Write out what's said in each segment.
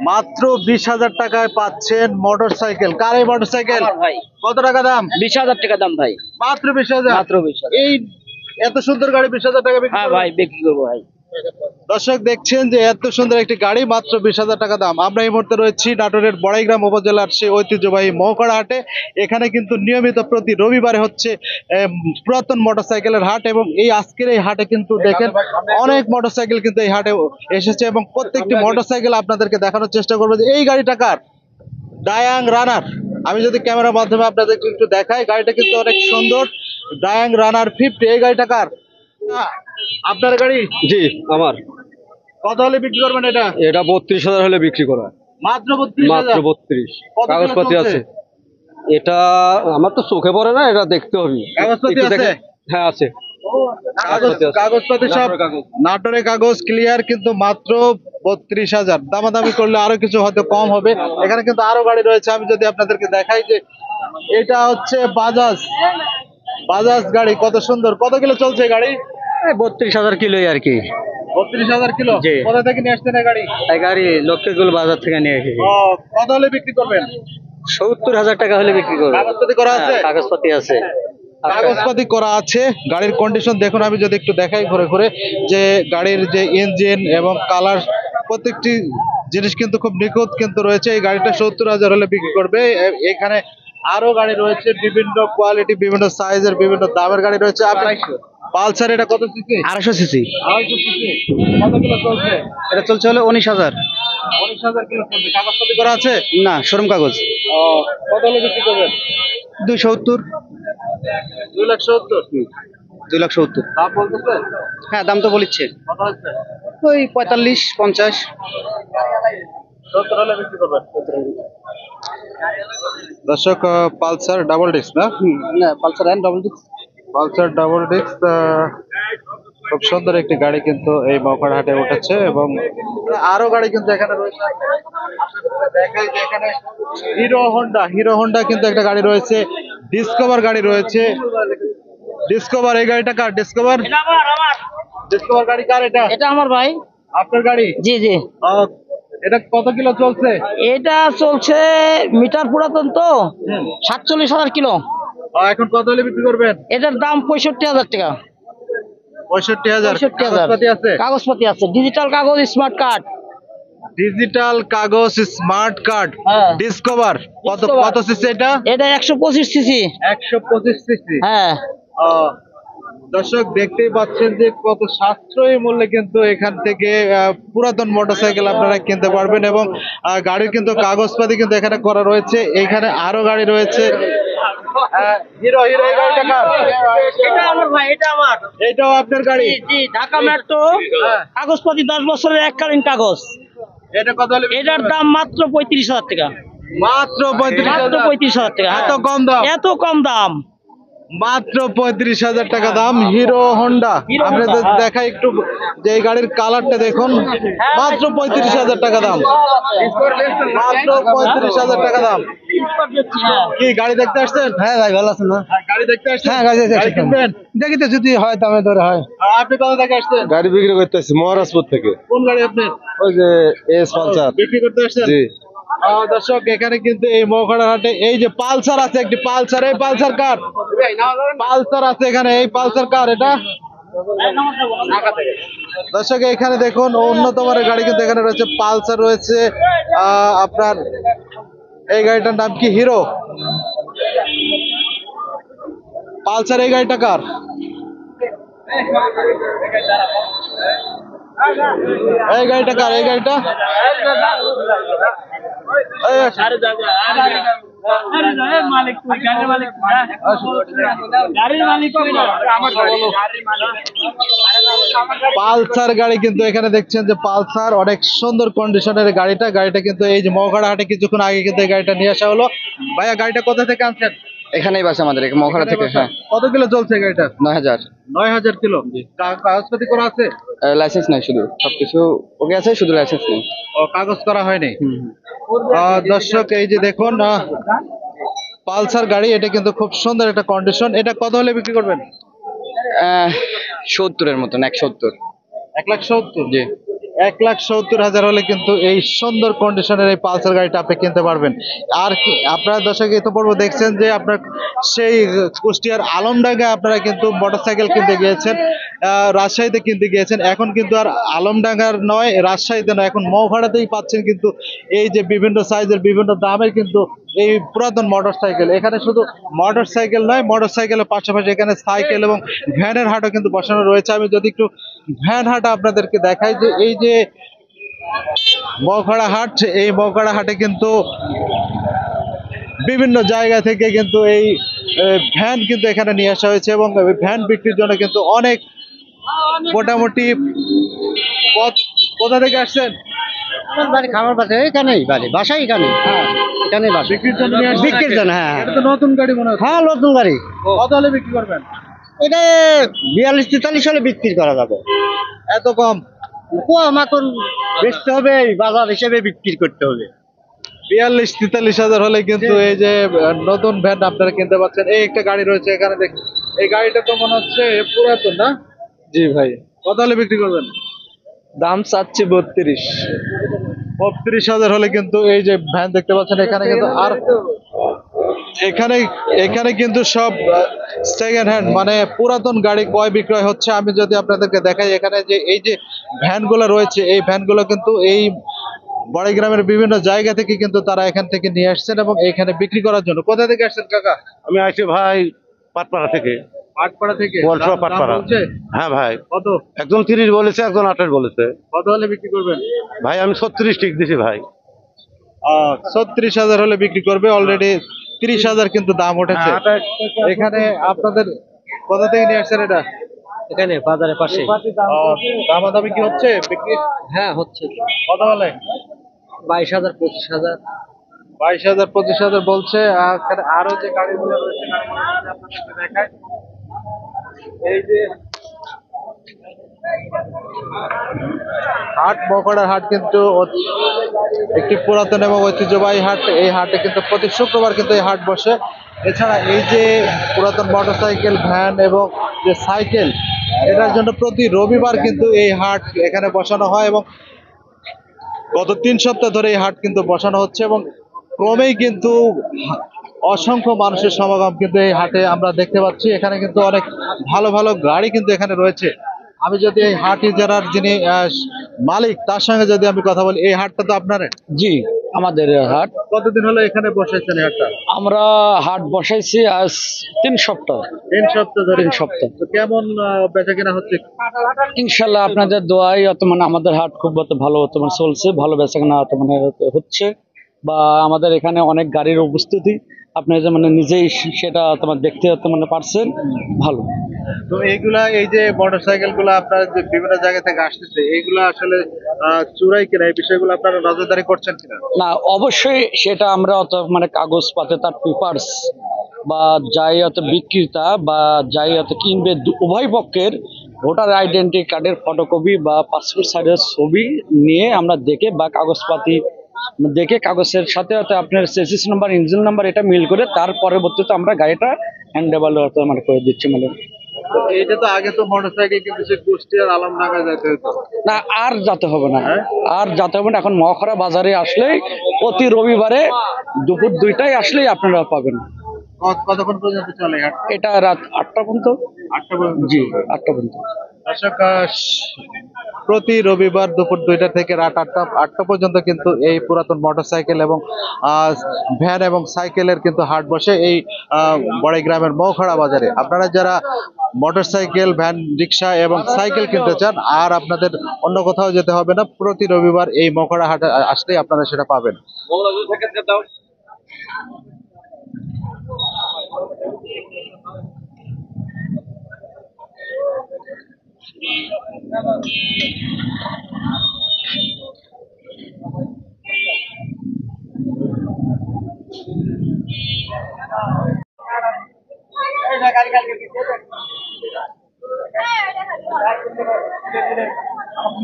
মাত্র 20,000 টাকায় পাচ্ছেন মোটরসাইকেল। কার এই মোটরসাইকেল? ভাই কত টাকা দাম? 20,000 টাকা দাম ভাই। মাত্র 20,000? মাত্র 20,000। এই এত সুন্দর গাড়ি 20,000 টাকা বিক্রি হ্যাঁ করবেন? ভাই বিক্রি করবো ভাই। দর্শক দেখছেন যে এত সুন্দর একটি গাড়ি মাত্র 20,000 টাকা দাম। আমরা এই মুহূর্তে রয়েছি নাটোরের বড়াইগ্রাম উপজেলার সেই ঐতিহ্যবাহী মৌকড়া হাটে। এখানে কিন্তু নিয়মিত প্রতি রবিবারে হচ্ছে পুরাতন মোটরসাইকেলের হাট, এবং এই আজকের এই হাটে কিন্তু দেখেন অনেক মোটরসাইকেল কিন্তু এই হাটে এসেছে, এবং প্রত্যেকটি মোটরসাইকেল আপনাদেরকে দেখানোর চেষ্টা করবো যে এই গাড়িটা কার। ডায়াং রানার। আমি যদি ক্যামেরার মাধ্যমে আপনাদেরকে একটু দেখাই, গাড়িটা কিন্তু অনেক সুন্দর। ডায়াং রানার 50। এই গাড়িটা কার? আপনার গাড়ি? জি আমার। কত হলে বিক্রি করবেন এটা? এটা 32,000 হলে বিক্রি করা। মাত্র 32,000? মাত্র 32। কত কিলো কাগজপাতি চলছে? আছে। এটা আমার তো চোখে পড়ে না, এটা দেখতে হবে। কাগজপাতি একটু আছে? দেখে- হ্যাঁ আছে। কাগজপাতি সব নাটোরের কাগজ। নাটোরের কাগজ ক্লিয়ার, কিন্তু মাত্র 32,000। দামাদামি করলে আরো কিছু হয়তো কম হবে। এখানে কিন্তু আরো গাড়ি রয়েছে, আমি যদি আপনাদেরকে দেখাই যে এটা হচ্ছে বাজাজ। বাজাজ গাড়ি কত সুন্দর। কত কিলো চলছে গাড়ি? 32,000 কিলোই আর কি। 32,000 কিলো? জি। কোথা থেকে নিয়ে আসছেন এই গাড়ি? এই গাড়ি লক্ষ্মীগুল বাজার থেকে নিয়ে এসেছি। ও, কত হলে বিক্রি করবেন? 70,000 টাকা হলে বিক্রি করবো। কাগজপাতি করা আছে? হ্যাঁ, কাগজপাতি আছে। কাগজপাতি করা আছে। গাড়ির কন্ডিশন দেখুন, আমি যদি একটু দেখাই ঘুরে ঘুরে, যে গাড়ির যে ইঞ্জিন এবং কালার প্রত্যেকটি জিনিস কিন্তু খুব নিখুঁত কিন্তু রয়েছে। এই গাড়িটা 70,000 হলে বিক্রি করবে। এখানে আরো গাড়ি রয়েছে বিভিন্ন কোয়ালিটি, বিভিন্ন সাইজের, বিভিন্ন দামের গাড়ি রয়েছে। আপনার পালসার, এটা কত সিসি? 250 সিসি। 250 সিসি। কত কিলো চলছে? এটা চলছে হলো 19,000। 19,000 কিলো চলছে। কাগজপাতি করা আছে? না, শোরুম কাগজ। ও, কত হলে বিক্রি করবেন? 270। 2,70,000? 270। দাম বলতেছে? হ্যাঁ, দাম তো বলিচ্ছে। কত হচ্ছে? ওই 45-50। 70 হলে বিক্রি করবেন। দর্শক, পালসার ডাবল ডিস্ক না? না, Pulsar and double disc. Pulsar double disc খুব সুন্দর একটি গাড়ি কিন্তু এই মৌকড়া হাটে উঠেছে, এবং আরো গাড়ি কিন্তু এখানে রয়েছে। দেখাই যে এখানে হিরো হোন্ডা কিন্তু একটা গাড়ি রয়েছে। ডিসকভার গাড়ি রয়েছে। ডিসকভার, এই গাড়িটা কার? ডিসকভার ডিসকভার গাড়ি কার এটা? এটা আমার ভাই। আপনার গাড়ি? জি জি। এটা কত কিলো চলছে? এটা চলছে মিটার পুরাতন তো, 47,000 কিলো। এখন কত হলে বিক্রি করবেন? এটার দাম 65,000 টাকা। 65,000? 65,000 কাগজপাতি আছে? কাগজপাতি আছে, ডিজিটাল কাগজ, স্মার্ট কার্ড। ডিজিটাল কাগজ, স্মার্ট কার্ড। হ্যাঁ। ডিসকভার কত ডিসকভার। কত সিসি এটা? এটা 125 সিসি। 125 সিসি। হ্যাঁ। দর্শক দেখতেই পাচ্ছেন যে কত সাশ্রয়ী মূল্যে কিন্তু এখান থেকে পুরাতন মোটরসাইকেল আপনারা কিনতে পারবেন, এবং গাড়ির কিন্তু কাগজপাতি কিন্তু এখানে করা রয়েছে। এখানে আরো গাড়ি রয়েছে। হিরো হিরো এই গাড়িটা কার? এটা আমার ভাই, এটা আমার। এটাও আপনার গাড়ি? জি জি, ঢাকা মেট্রো। কাগজপাতি 10 বছরের এককালীন কাগজ। এটা কত হলে বিক্রি এটার করবেন? দাম মাত্র 35,000 টাকা। মাত্র মাত্র 35,000? 35,000 টাকা। এত কম দাম? এত কম দাম। মাত্র 35,000 টাকা দাম হিরো হোন্ডা। হিরো আপনাদের হোন্ডা, হ্যাঁ। দেখাই একটু যে এই গাড়ির কালারটা দেখুন। মাত্র 35,000 টাকা দাম। মাত্র 35,000 টাকা দাম। কি গাড়ি দেখতে আসছেন? হ্যাঁ ভাই, ভালো আছেন না? গাড়ি দেখতে আসছেন? হ্যাঁ, গাড়ি দেখতে গাড়ি আসছেন। কিনবেন? দেখি তো যদি হয় দামে দরে হয়। আপনি কোথা থেকে আসছেন? গাড়ি বিক্রি করতেছি মহারাজপুর থেকে। কোন গাড়ি আপনার? ওই যে এস পালসার। বিক্রি করতে আসছেন? জি। দর্শক, এখানে কিন্তু এই মৌকড়া হাটে এই যে পালসার আছে, একটি পালসার। এই পালসার কার? পালসার আছে এখানে। এই পালসার কার এটা? দর্শক, এখানে দেখুন উন্নত মানের গাড়ি কিন্তু এখানে রয়েছে। পালসার রয়েছে আপনার। এই গাড়িটার নাম কি? Hero Pulsar. এই গাড়িটা কার? এই গাড়িটা কার? এই গাড়িটা পালসার গাড়ি কিন্তু এখানে দেখছেন যে পালসার অনেক সুন্দর কন্ডিশনের গাড়িটা। গাড়িটা কিন্তু এই যে মৌকড়া হাটে কিছুক্ষণ আগে কিন্তু এই গাড়িটা নিয়ে আসা হলো। ভাইয়া, গাড়িটা কোথা থেকে আনছেন? এখানেই বাসা আমাদের, মহাখানা থেকে। হ্যাঁ। কত কিলো চলছে গাড়িটা? 9,000। 9,000 কিলো। কাগজপাতি করা আছে? লাইসেন্স নাই, শুধু সবকিছু ওকে আছে, শুধু লাইসেন্স নেই। ও, কাগজ করা হয়নি। দর্শক, এই যে দেখুন পালসার গাড়ি, এটা কিন্তু খুব সুন্দর একটা কন্ডিশন। এটা কত হলে বিক্রি করবেন? 70-এর মতন। 170। 1,70,000? জি। 1,70,000 হলে কিন্তু এই সুন্দর কন্ডিশনের এই পালসার গাড়িটা আপনি কিনতে পারবেন। আর আপনারা দর্শক ইতিপূর্ব দেখছেন যে আপনার সেই কুষ্টিয়ার আলমডাঙ্গায় আপনারা কিন্তু মোটরসাইকেল কিনতে গিয়েছেন, রাজশাহীতে কিনতে গিয়েছেন। এখন কিন্তু আর আলমডাঙ্গার নয়, রাজশাহীতে নয়, এখন মৌখাড়াতেই পাচ্ছেন কিন্তু এই যে বিভিন্ন সাইজের বিভিন্ন দামের কিন্তু এই পুরাতন মোটরসাইকেল। এখানে শুধু মোটরসাইকেল নয়, মোটরসাইকেলের পাশাপাশি এখানে সাইকেল এবং ভ্যানের হাটও কিন্তু বসানো রয়েছে। আমি যদি একটু ভ্যান হাট আপনাদেরকে দেখাই, যে এই যে মৌখাড়া হাট, এই মৌখাড়া হাটে কিন্তু বিভিন্ন জায়গা থেকে কিন্তু এই ভ্যান কিন্তু এখানে নিয়ে আসা হয়েছে এবং ভ্যান বিক্রির জন্য কিন্তু অনেক মোটামুটি কোথা থেকে আসছেন? আমার বাড়ি খামার পাশে, এখানেই বাড়ি, বাসা এখানে, এখানে বাসা। বিক্রির জন্য নিয়ে আসছেন? বিক্রির জন্য, হ্যাঁ। এটা তো নতুন গাড়ি মনে হচ্ছে। হ্যাঁ, নতুন গাড়ি। কত হলে বিক্রি করবেন? এটা 42-43 হলে বিক্রি করা যাবে। এত কম? কম এখন বেচতে হবে, বাজার হিসেবে বিক্রি করতে হবে। 42-43 হাজার হলে কিন্তু এই যে নতুন ভ্যান আপনারা কিনতে পাচ্ছেন। এই একটা গাড়ি রয়েছে এখানে, দেখ এই গাড়িটা তো মনে হচ্ছে পুরাতন না? জি ভাই, কত হলে বিক্রি করবেন? দাম চাচ্ছি 32। 32,000 হলে কিন্তু এই যে ভ্যান দেখতে পাচ্ছেন এখানে কিন্তু, আর এখানে এখানে কিন্তু সব সেকেন্ড হ্যান্ড মানে পুরাতন গাড়ি ক্রয় বিক্রয় হচ্ছে। আমি যদি আপনাদেরকে দেখাই, এখানে যে এই যে ভ্যানগুলো রয়েছে, এই ভ্যানগুলো কিন্তু এই বড়াইগ্রামের বিভিন্ন জায়গা থেকে কিন্তু তারা এখান থেকে নিয়ে আসছেন এবং এখানে বিক্রি করার জন্য। কোথা থেকে আসছেন কাকা? আমি আসছি ভাই পাটপাড়া থেকে। পাটপাড়া থেকে? বলছো দাম পাটপাড়া? বলছে? হ্যাঁ ভাই, কত? একজন 30 বলেছে, একজন 28 বলেছে। কত হলে বিক্রি করবেন? ভাই আমি 36 ঠিক দিছি ভাই। 36,000 হলে বিক্রি করবে। অলরেডি 30,000 কিন্তু দাম উঠেছে। এখানে আপনাদের কোথা থেকে নিয়ে আসছেন এটা? এখানে বাজারের পাশে। দামাদামি কি হচ্ছে বিক্রি? হ্যাঁ, হচ্ছে। কত হলে? 22,000-25,000। 22,000-25,000 বলছে। আর এখানে আরো যে গাড়িগুলো রয়েছে গাড়িগুলো যদি আপনাদেরকে দেখায়, এই যে হাট, মকড়ার হাট কিন্তু একটি পুরাতন এবং ঐতিহ্যবাহী হাট। এই হাটে কিন্তু প্রতি শুক্রবার কিন্তু এই হাট বসে। এছাড়া এই যে পুরাতন মোটরসাইকেল, ভ্যান এবং যে সাইকেল, এটার জন্য প্রতি রবিবার কিন্তু এই হাট এখানে বসানো হয় এবং গত 3 সপ্তাহ ধরে এই হাট কিন্তু বসানো হচ্ছে এবং ক্রমেই কিন্তু অসংখ্য মানুষের সমাগম কিন্তু এই হাটে আমরা দেখতে পাচ্ছি। এখানে কিন্তু অনেক ভালো ভালো গাড়ি কিন্তু এখানে রয়েছে। আমি যদি এই হাট ইজারার যিনি মালিক, তার সঙ্গে যদি আমি কথা বলি, এই হাটটা তো আপনার? জি, আমাদের হাট। কতদিন হলো এখানে বসেছেন এই হাটটা? আমরা হাট বসাইছি আজ 3 সপ্তাহ। 3 সপ্তাহ ধরে? 3 সপ্তাহ। তো কেমন বেচা কেনা হচ্ছে? ইনশাল্লাহ আপনাদের দোয়ায় মানে আমাদের হাট খুব ভালো চলছে, ভালো বেচাকেনা হচ্ছে। বা আমাদের এখানে অনেক গাড়ির উপস্থিতি আপনি যে নিজেই সেটা দেখতে পারছেন, ভালো। তো এইগুলা, এই যে মোটরসাইকেল গুলা আপনার যে বিভিন্ন জায়গা থেকে আসতেছে, এইগুলা আসলে চুরাই কিনা, এই বিষয়গুলো আপনারা নজরদারি করছেন কিনা? না, অবশ্যই সেটা আমরা কাগজপাতে তার পেপারস বা যাই বিক্রেতা বা যাই কিনবে, উভয় পক্ষের ভোটার আইডেন্টি কার্ডের ফটোকপি বা পাসপোর্ট সাইজের ছবি নিয়ে আমরা দেখে বা কাগজপাতি দেখে কাগজের সাথে আপনার চেসিস নাম্বার, ইঞ্জিন নাম্বার এটা মিল করে তার পরবর্তীতে আমরা গাড়িটা হ্যান্ডেবল করে দিচ্ছি। তো এইটা তো আগে তো মোটরসাইকেল কিন্তু সে কুষ্টিয়ার আলমডাঙ্গা যেতে হতো না, আর যেতে হবে না, আর যেতে হবে না। এখন মহাখড়া বাজারে আসলেই প্রতি রবিবারে দুপুর 2টায় আসলেই আপনারা পাবেন। কতক্ষণ পর্যন্ত চলে হাট? এটা রাত 8টা পর্যন্ত। 8টা পর্যন্ত? জি, 8টা পর্যন্ত। দর্শক, প্রতি রবিবার দুপুর 2টা থেকে রাত 8টা পর্যন্ত কিন্তু এই পুরাতন মোটরসাইকেল এবং ভ্যান এবং সাইকেলের কিন্তু হাট বসে এই বড়াইগ্রামের মৌখাড়া বাজারে। আপনারা যারা মোটরসাইকেল, ভ্যান, রিক্সা এবং সাইকেল কিনতে চান, আর আপনাদের অন্য কোথাও যেতে হবে না। প্রতি রবিবার এই মৌখাড়া হাটে আসলেই আপনারা সেটা পাবেন।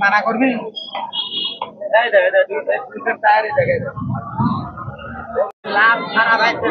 মানা করবি? লাভ খারাপ আছে।